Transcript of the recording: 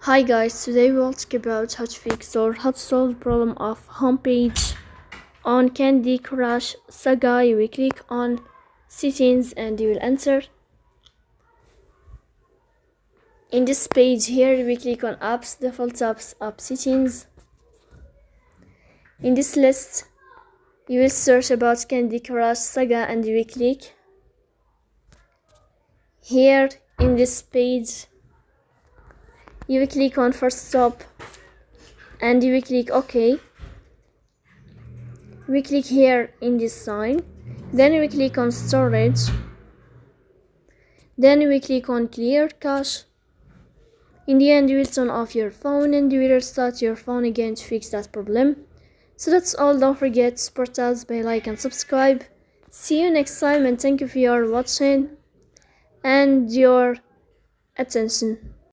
Hi guys, today we will talk about how to fix or how to solve the problem of homepage on Candy Crush Saga. You will click on settings and you will enter. In this page here, we click on apps, default apps, app settings. In this list, you will search about Candy Crush Saga and you will click. Here in this page, you will click on first stop and you will click OK. We click here in this sign, then we click on storage, then we click on clear cache. In the end, you will turn off your phone and you will restart your phone again to fix that problem. So that's all. Don't forget to support us by like and subscribe. See you next time and thank you for your watching and your attention.